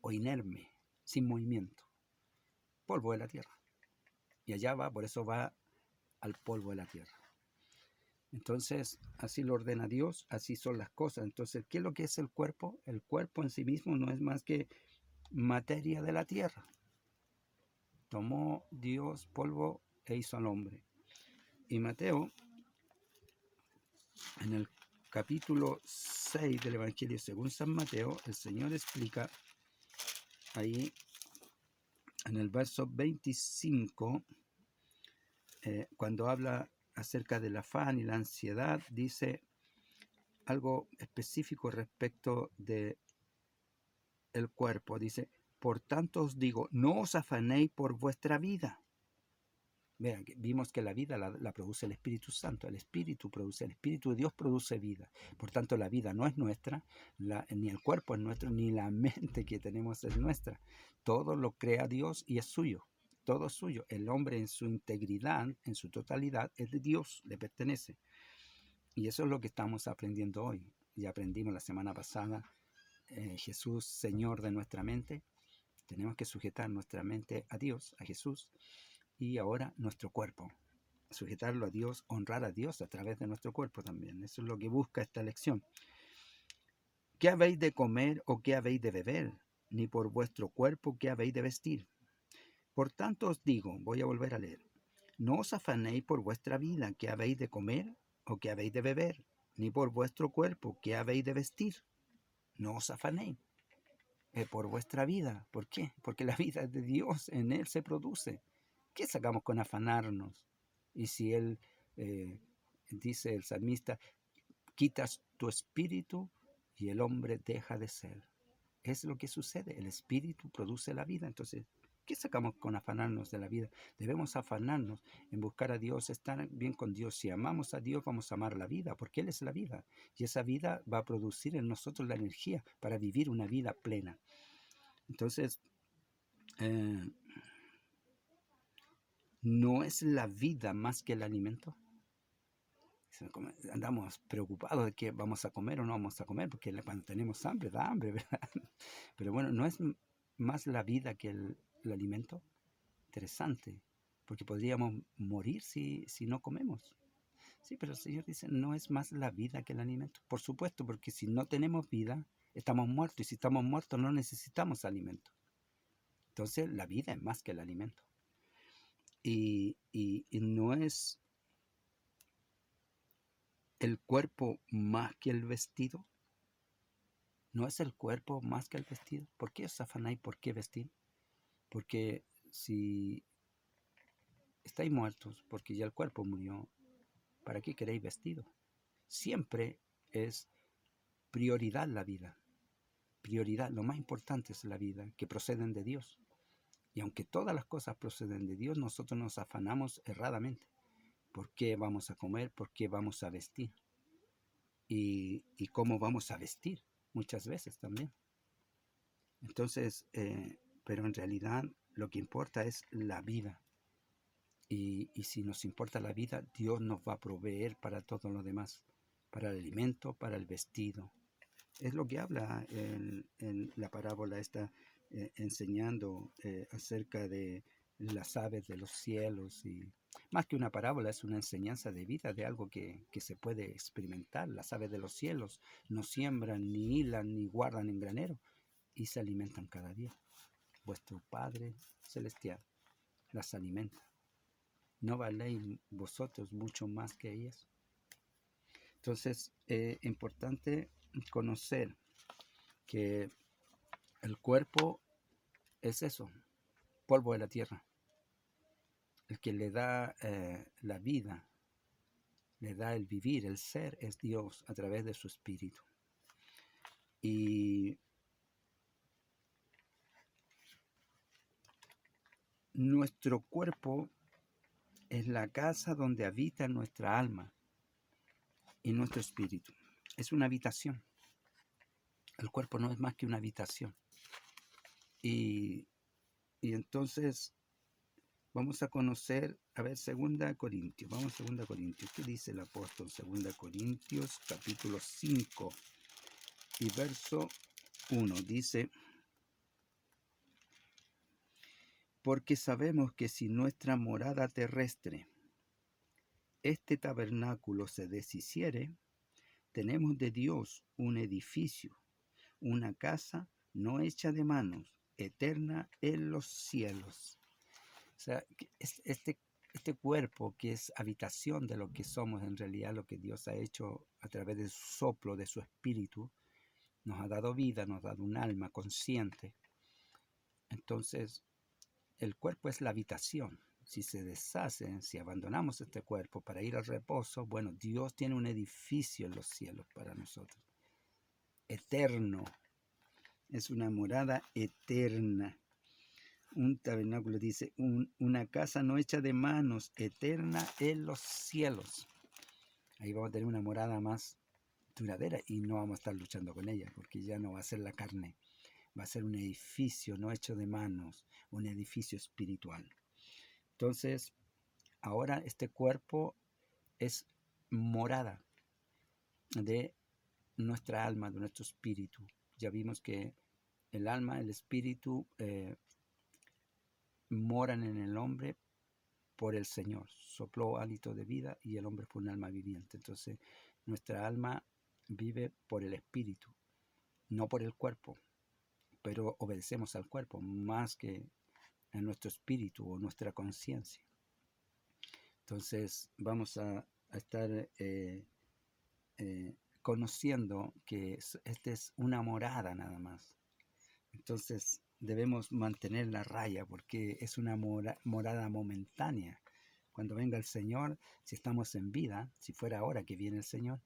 o inerme, sin movimiento, polvo de la tierra. Y allá va, por eso va al polvo de la tierra. Entonces, así lo ordena Dios, así son las cosas. Entonces, ¿qué es lo que es el cuerpo? El cuerpo en sí mismo no es más que materia de la tierra. Tomó Dios polvo e hizo al hombre. Y Mateo, en el capítulo 6 del Evangelio según San Mateo, el Señor explica ahí en el verso 25, cuando habla acerca del afán y la ansiedad, dice algo específico respecto de el cuerpo. Dice, por tanto os digo, no os afanéis por vuestra vida. Vean, vimos que la vida la produce el Espíritu Santo, el Espíritu de Dios produce vida. Por tanto, la vida no es nuestra, ni el cuerpo es nuestro, ni la mente que tenemos es nuestra. Todo lo crea Dios y es suyo, todo es suyo. El hombre en su integridad, en su totalidad, es de Dios, le pertenece. Y eso es lo que estamos aprendiendo hoy. Ya aprendimos la semana pasada, Jesús, Señor de nuestra mente. Tenemos que sujetar nuestra mente a Dios, a Jesús. Y ahora nuestro cuerpo, sujetarlo a Dios, honrar a Dios a través de nuestro cuerpo también. Eso es lo que busca esta lección. ¿Qué habéis de comer o qué habéis de beber? Ni por vuestro cuerpo qué habéis de vestir. Por tanto os digo, voy a volver a leer, no os afanéis por vuestra vida, qué habéis de comer o qué habéis de beber, ni por vuestro cuerpo qué habéis de vestir. No os afanéis por vuestra vida. ¿Por qué? Porque la vida es de Dios, en Él se produce. ¿Qué sacamos con afanarnos? Y si Él, dice el salmista, quitas tu espíritu y el hombre deja de ser. Es lo que sucede, el espíritu produce la vida. Entonces, ¿qué sacamos con afanarnos de la vida? Debemos afanarnos en buscar a Dios, estar bien con Dios. Si amamos a Dios, vamos a amar la vida, porque Él es la vida. Y esa vida va a producir en nosotros la energía para vivir una vida plena. Entonces, ¿no es la vida más que el alimento? Andamos preocupados de que vamos a comer o no vamos a comer, porque cuando tenemos hambre, da hambre, ¿verdad? Pero bueno, ¿no es más la vida que el alimento? Interesante, porque podríamos morir si no comemos. Sí, pero el Señor dice, no es más la vida que el alimento. Por supuesto, porque si no tenemos vida, estamos muertos, y si estamos muertos no necesitamos alimento. Entonces, la vida es más que el alimento. Y no es el cuerpo más que el vestido. ¿No es el cuerpo más que el vestido? ¿Por qué os afanáis? ¿Por qué vestir? Porque si estáis muertos, porque ya el cuerpo murió, ¿para qué queréis vestido? Siempre es prioridad la vida. Prioridad, lo más importante es la vida, que proceden de Dios. Y aunque todas las cosas proceden de Dios, nosotros nos afanamos erradamente. ¿Por qué vamos a comer? ¿Por qué vamos a vestir? Y cómo vamos a vestir, muchas veces también. Entonces, pero en realidad lo que importa es la vida. Y si nos importa la vida, Dios nos va a proveer para todo lo demás, para el alimento, para el vestido. Es lo que habla en la parábola esta, enseñando acerca de las aves de los cielos Más que una parábola, es una enseñanza de vida, de algo que se puede experimentar. Las aves de los cielos no siembran, ni hilan, ni guardan en granero, y se alimentan cada día. Vuestro Padre Celestial las alimenta. ¿No valéis vosotros mucho más que ellas? Entonces, es importante conocer que el cuerpo es eso, polvo de la tierra. El que le da la vida, le da el vivir, el ser, es Dios a través de su espíritu. Y nuestro cuerpo es la casa donde habita nuestra alma y nuestro espíritu. Es una habitación. El cuerpo no es más que una habitación. Y entonces vamos a conocer, a ver, 2 Corintios. Vamos a 2 Corintios. ¿Qué dice el apóstol? 2 Corintios, capítulo 5 y verso 1. Dice: porque sabemos que si nuestra morada terrestre, este tabernáculo, se deshiciere, tenemos de Dios un edificio, una casa no hecha de manos, eterna en los cielos. O sea, este cuerpo que es habitación de lo que somos, en realidad lo que Dios ha hecho a través del soplo de su espíritu, nos ha dado vida, nos ha dado un alma consciente. Entonces, el cuerpo es la habitación. Si se deshace, si abandonamos este cuerpo para ir al reposo, bueno, Dios tiene un edificio en los cielos para nosotros. Eterno. Es una morada eterna. Un tabernáculo, dice, una casa no hecha de manos, eterna en los cielos. Ahí vamos a tener una morada más duradera y no vamos a estar luchando con ella, porque ya no va a ser la carne. Va a ser un edificio no hecho de manos, un edificio espiritual. Entonces, ahora este cuerpo es morada de nuestra alma, de nuestro espíritu. Ya vimos que el alma, el espíritu moran en el hombre por el Señor. Sopló hálito de vida y el hombre fue un alma viviente. Entonces, nuestra alma vive por el espíritu, no por el cuerpo, pero obedecemos al cuerpo más que a nuestro espíritu o nuestra conciencia. Entonces vamos a estar conociendo que esta es una morada nada más. Entonces debemos mantener la raya porque es una morada momentánea. Cuando venga el Señor, si estamos en vida, si fuera ahora que viene el Señor,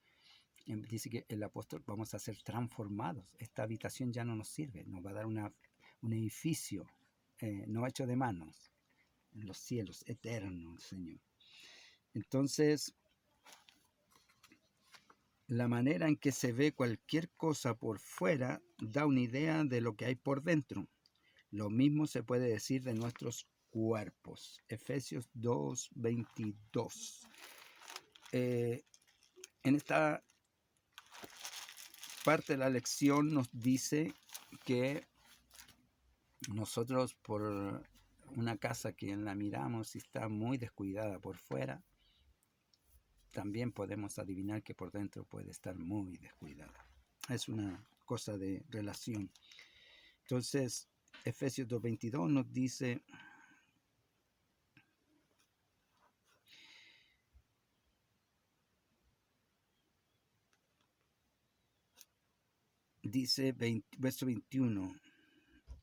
dice que el apóstol vamos a ser transformados. Esta habitación ya no nos sirve, nos va a dar un edificio no hecho de manos, en los cielos, eterno, Señor. Entonces, la manera en que se ve cualquier cosa por fuera da una idea de lo que hay por dentro. Lo mismo se puede decir de nuestros cuerpos. Efesios 2:22. En esta parte de la lección nos dice que nosotros, por una casa que la miramos y está muy descuidada por fuera, también podemos adivinar que por dentro puede estar muy descuidada. Es una cosa de relación. Entonces, Efesios 2:22 nos dice: verso 21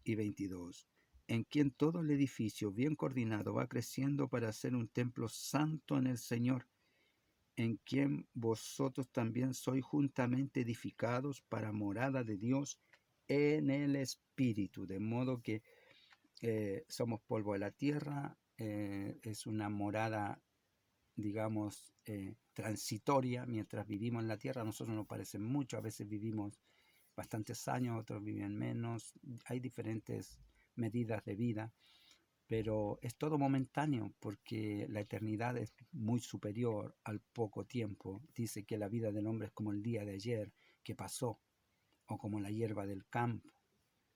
y 22, en quien todo el edificio bien coordinado va creciendo para ser un templo santo en el Señor, en quien vosotros también sois juntamente edificados para morada de Dios en el Espíritu, de modo que somos polvo de la tierra, es una morada, digamos, transitoria. Mientras vivimos en la tierra, a nosotros nos parece mucho, a veces vivimos bastantes años, otros viven menos, hay diferentes medidas de vida, pero es todo momentáneo porque la eternidad es muy superior al poco tiempo. Dice que la vida del hombre es como el día de ayer que pasó, o como la hierba del campo,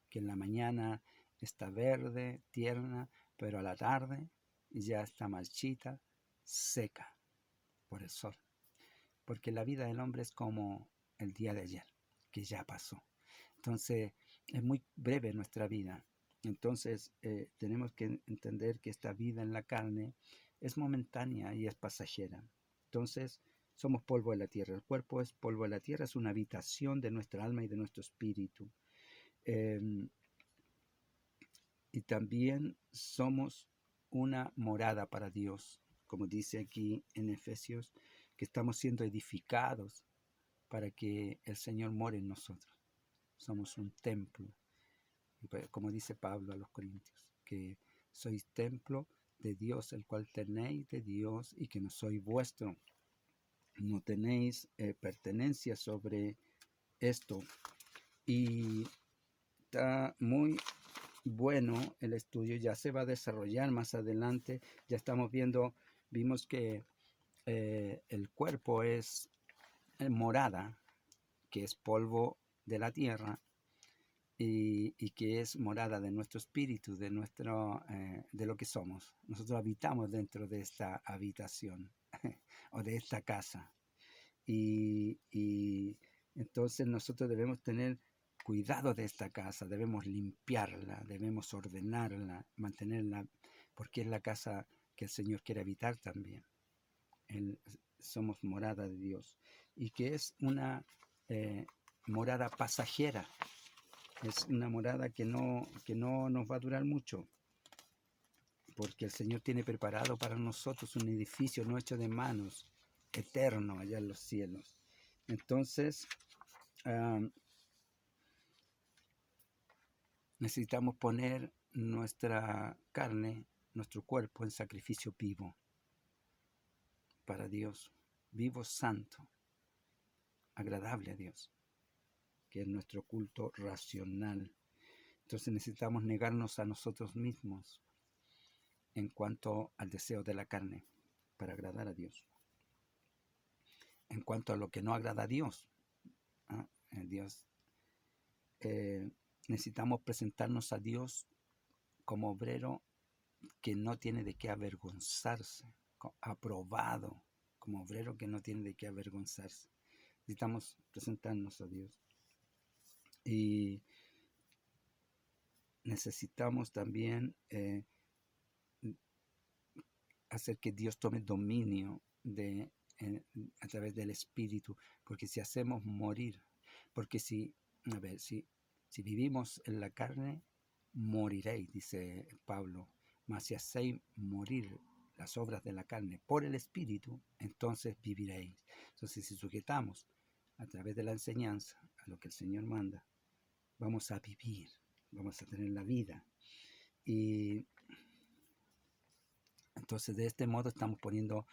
que en la mañana está verde, tierna, pero a la tarde ya está marchita seca por el sol. Porque la vida del hombre es como el día de ayer, que ya pasó. Entonces, es muy breve nuestra vida. Entonces, tenemos que entender que esta vida en la carne es momentánea y es pasajera. Entonces, somos polvo de la tierra. El cuerpo es polvo de la tierra, es una habitación de nuestra alma y de nuestro espíritu. Y también somos una morada para Dios, como dice aquí en Efesios, que estamos siendo edificados para que el Señor more en nosotros. Somos un templo, como dice Pablo a los Corintios, que sois templo de Dios, el cual tenéis de Dios y que no soy vuestro. No tenéis pertenencia sobre esto. Y está muy bueno el estudio, ya se va a desarrollar más adelante. Ya vimos que el cuerpo es morada, que es polvo de la tierra, y que es morada de nuestro espíritu, de lo que somos. Nosotros habitamos dentro de esta habitación o de esta casa. Y entonces nosotros debemos tener cuidado de esta casa, debemos limpiarla, debemos ordenarla, mantenerla, porque es la casa que el Señor quiere habitar también. Somos morada de Dios, y que es una morada pasajera, es una morada que no nos va a durar mucho, porque el Señor tiene preparado para nosotros un edificio no hecho de manos, eterno allá en los cielos. Entonces, necesitamos poner nuestra carne, nuestro cuerpo en sacrificio vivo para Dios, vivo, santo, agradable a Dios, que es nuestro culto racional. Entonces necesitamos negarnos a nosotros mismos en cuanto al deseo de la carne para agradar a Dios. En cuanto a lo que no agrada a Dios, necesitamos presentarnos a Dios como obrero que no tiene de qué avergonzarse, aprobado, como obrero que no tiene de qué avergonzarse. Necesitamos presentarnos a Dios. Y necesitamos también hacer que Dios tome dominio a través del Espíritu, porque si hacemos morir, porque si vivimos en la carne, moriréis, dice Pablo, mas si hacéis morir las obras de la carne por el Espíritu, entonces viviréis. Entonces, si sujetamos a través de la enseñanza a lo que el Señor manda, vamos a vivir, vamos a tener la vida. Y entonces, de este modo estamos poniendo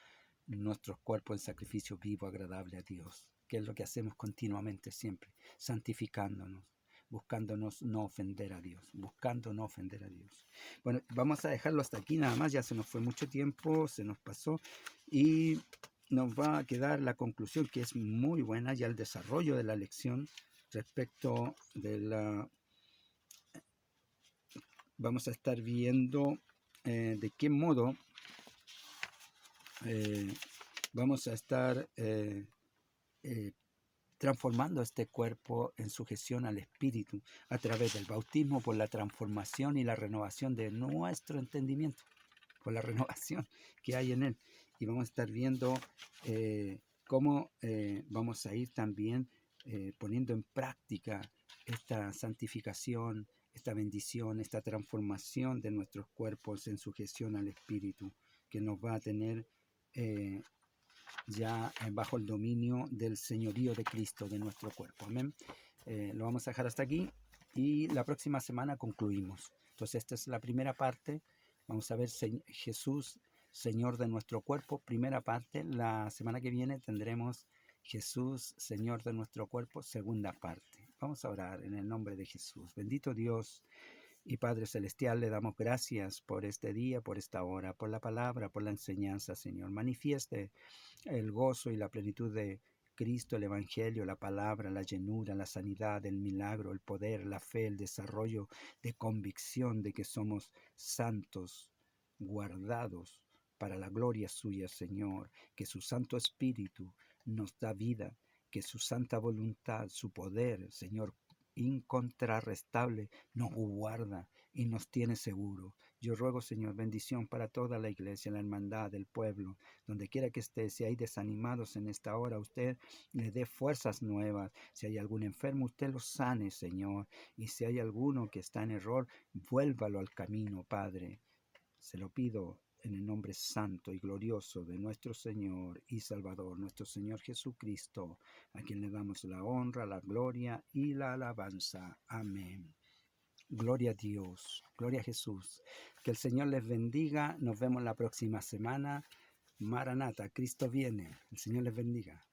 nuestros cuerpos en sacrificio vivo, agradable a Dios, que es lo que hacemos continuamente siempre, santificándonos, buscándonos no ofender a Dios, buscando no ofender a Dios. Bueno, vamos a dejarlo hasta aquí nada más, ya se nos fue mucho tiempo, se nos pasó, y nos va a quedar la conclusión, que es muy buena, ya el desarrollo de la lección respecto de la... Vamos a estar viendo de qué modo vamos a estar transformando este cuerpo en sujeción al Espíritu a través del bautismo, por la transformación y la renovación de nuestro entendimiento, por la renovación que hay en él. Y vamos a estar viendo cómo vamos a ir también poniendo en práctica esta santificación, esta bendición, esta transformación de nuestros cuerpos en sujeción al Espíritu, que nos va a tener ya bajo el dominio del señorío de Cristo de nuestro cuerpo. Amén. Lo vamos a dejar hasta aquí y la próxima semana concluimos. Entonces esta es la primera parte. Vamos a ver Jesús, Señor de nuestro cuerpo, primera parte. La semana que viene tendremos Jesús, Señor de nuestro cuerpo, segunda parte. Vamos a orar en el nombre de Jesús. Bendito Dios y Padre Celestial, le damos gracias por este día, por esta hora, por la palabra, por la enseñanza, Señor. Manifieste el gozo y la plenitud de Cristo, el Evangelio, la palabra, la llenura, la sanidad, el milagro, el poder, la fe, el desarrollo de convicción de que somos santos, guardados para la gloria suya, Señor, que su Santo Espíritu nos da vida, que su santa voluntad, su poder, Señor, incontrarrestable, nos guarda y nos tiene seguro. Yo ruego, Señor, bendición para toda la iglesia, la hermandad, el pueblo, donde quiera que esté. Si hay desanimados en esta hora, usted le dé fuerzas nuevas. Si hay algún enfermo, usted lo sane, Señor. Y si hay alguno que está en error, vuélvalo al camino, Padre. Se lo pido en el nombre santo y glorioso de nuestro Señor y Salvador, nuestro Señor Jesucristo, a quien le damos la honra, la gloria y la alabanza. Amén. Gloria a Dios, gloria a Jesús. Que el Señor les bendiga. Nos vemos la próxima semana. Maranata, Cristo viene. El Señor les bendiga.